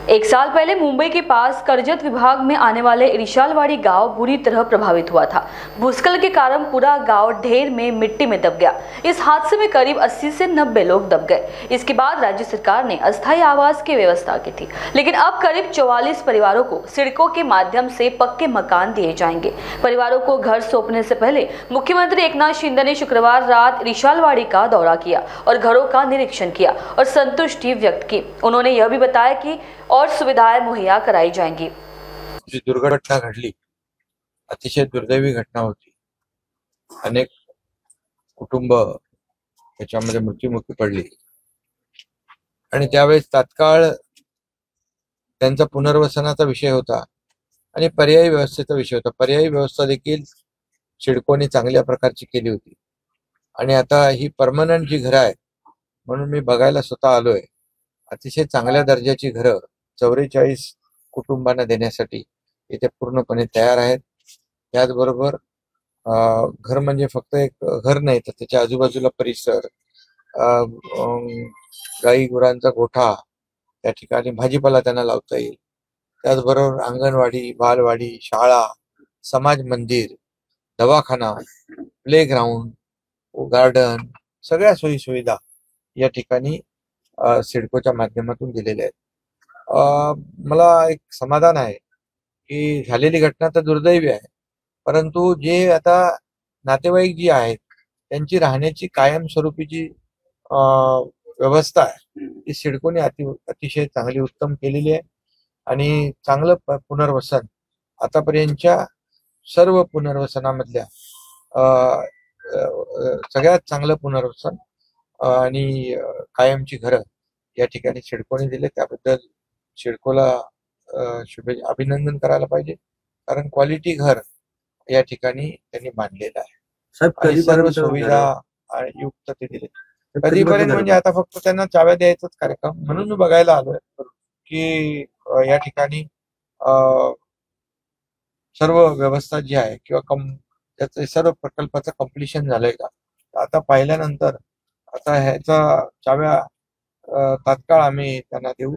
एक साल पहले मुंबई के पास करजत विभाग में आने वाले इरिशालवाड़ी गांव बुरी तरह प्रभावित हुआ था। भूस्खलन के कारण पूरा गांव ढेर में मिट्टी में दब गया। इस हादसे में करीब 80 से 90 लोग दब गए। इसके बाद राज्य सरकार ने अस्थायी आवास की व्यवस्था की थी, लेकिन अब करीब 44 परिवारों को सिड़कों के माध्यम से पक्के मकान दिए जाएंगे। परिवारों को घर सौंपने से पहले मुख्यमंत्री एकनाथ शिंदे ने शुक्रवार रात इरिशालवाड़ी का दौरा किया और घरों का निरीक्षण किया और संतुष्टि व्यक्त की। उन्होंने यह भी बताया कि और सुविधाएं मुहैया कराई जाएंगी। जी दुर्घटना घडली, अतिशय दुर्दैवी घटना होती। अनेक कुटुंब त्याच्यामध्ये मृत्युमुखी पडली आणि त्यावेळेस तात्काळ त्यांचा पुनर्वसनाचा विषय होता आणि पर्यायी व्यवस्थेचा विषय होता। पर्यायी व्यवस्था देखील सिडकोने चांगल्या प्रकारची केली होती आणि आता ही परमनंट जी घरं आहेत म्हणून मी बघायला स्वतः आलोय। अतिशय चांगल्या दर्जाची घरं 44 कुटुंबांना देण्यासाठी इथे पूर्णपणे तयार आहेत। त्याचबरोबर घर म्हणजे फक्त एक घर नाही तर त्याच्या आजूबाजूला परिसर, गाई गुरांचा गोठा, त्या ठिकाणी भाजीपाला त्यांना लावता येईल। त्याचबरोबर अंगणवाडी, बालवाडी, शाळा, समाज मंदिर, दवाखाना, प्लेग्राऊंड, गार्डन, सगळ्या सोयी सुविधा या ठिकाणी सिडकोच्या माध्यमातून दिलेल्या आहेत। मला एक समाधान आहे की झालेली घटना तर दुर्दैवी आहे, परंतु जे आता नातेवाईक जी आहेत त्यांची राहण्याची कायमस्वरूपीची व्यवस्था आहे ती सिडकोने अतिशय चांगली उत्तम केलेली आहे आणि चांगलं पुनर्वसन आतापर्यंतच्या सर्व पुनर्वसनामधल्या सगळ्यात चांगलं पुनर्वसन आणि कायमची घरं या ठिकाणी सिडकोने दिले। त्याबद्दल सिडकोला अभिनंदन करायला पाहिजे, कारण क्वालिटी घर या ठिकाणी त्यांनी बांधलेलं आहे आणि सर्व सुविधा युक्त ते दिले। कधीपर्यंत म्हणजे आता फक्त त्यांना चाव्या द्यायचाच कार्यक्रम म्हणून मी बघायला आलोय की या ठिकाणी सर्व व्यवस्था जी आहे किंवा त्याचं सर्व प्रकल्पाचं कम्प्लिशन झालंय का। आता पाहिल्यानंतर आता ह्याचा चाव्या तात्काळ आम्ही त्यांना देऊ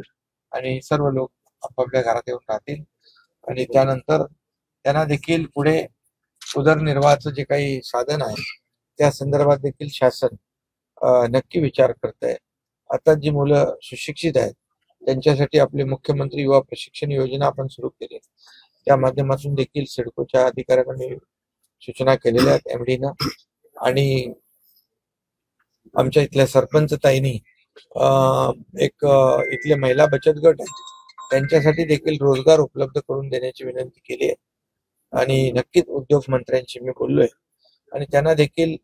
आणि सर्व लोक आपापल्या घरात येऊन राहतील आणि त्यानंतर त्यांना देखील पुढे उदरनिर्वाहाचं जे काही साधन आहे त्या संदर्भात देखील शासन नक्की विचार करत आहे। आता जी मुलं सुशिक्षित आहेत त्यांच्यासाठी आपले मुख्यमंत्री युवा प्रशिक्षण योजना आपण सुरू केली, त्या माध्यमातून देखील सिडकोच्या अधिकाऱ्यांनी सूचना केलेल्या आहेत एमडीनं, आणि आमच्या इथल्या सरपंच ताईंनी एक इथले महिला बचत गट आहे त्यांच्यासाठी देखील रोजगार उपलब्ध करून देण्याची विनंती केली आहे आणि नक्कीच उद्योग मंत्र्यांशी मी बोललोय आणि त्यांना देखील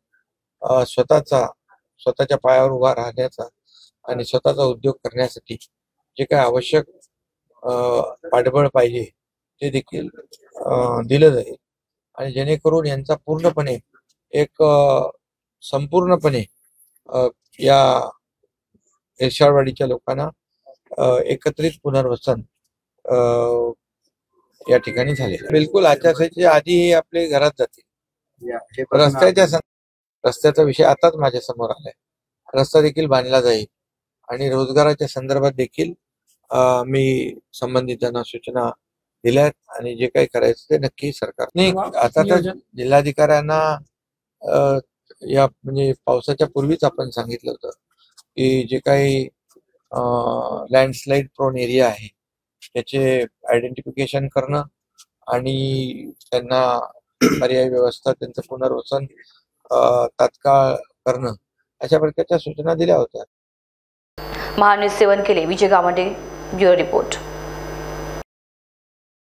स्वतःच्या पायावर उभा राहण्याचा आणि स्वतःचा उद्योग करण्यासाठी जे काय आवश्यक पाठबळ पाहिजे ते देखील दिलं जाईल आणि जेणेकरून यांचा पूर्णपणे एक संपूर्णपणे या इरिशालवाडीच्या लोकांना एकत्रित पुनर्वसन या ठिकाणी झाले। बिलकुल आचारसंहितेच्या आधी आपले घरात जातील। रस्त्याचा विषय आताच माझ्या समोर आलाय, रस्ता देखील बांधला जाईल आणि रोजगाराच्या संदर्भात देखील मी संबंधितांना सूचना दिल्यात आणि जे काही करायचं ते नक्की सरकार नाही। आता तर जिल्हाधिकाऱ्यांना या म्हणजे पावसाच्या पूर्वीच आपण सांगितलं होतं की जे काही लँडस्लाइड प्रोन एरिया आहे त्याचे आयडेंटिफिकेशन करणं आणि त्यांना पर्यायी व्यवस्था, त्यांचं पुनर्वसन तात्काळ करणं अशा प्रकारच्या सूचना दिल्या होत्या। महान्यूज 7 के लिए विजय गावंडे, ब्युरो रिपोर्ट।